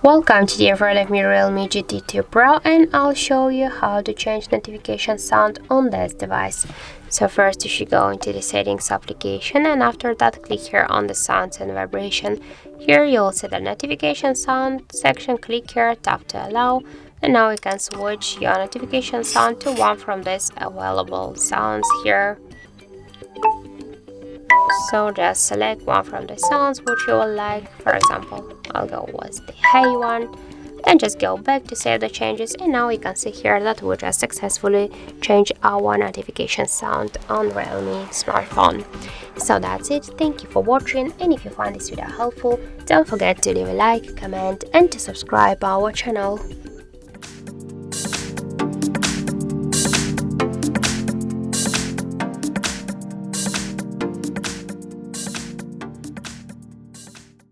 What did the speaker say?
Welcome to the Realme GT 2 Pro, and I'll show you how to change notification sound on this device. So first you should go into the settings application, and after that click here on the sounds and vibration. Here you'll see the notification sound section. Click here, tap to allow, and now you can switch your notification sound to one from these available sounds here. So just select one from the sounds which you will like. For example, I'll go with the hey one. Then just go back to save the changes, and now you can see here that we just successfully changed our notification sound on Realme smartphone. So that's it. Thank you for watching, and if you find this video helpful, don't forget to leave a like, comment and to subscribe our channel.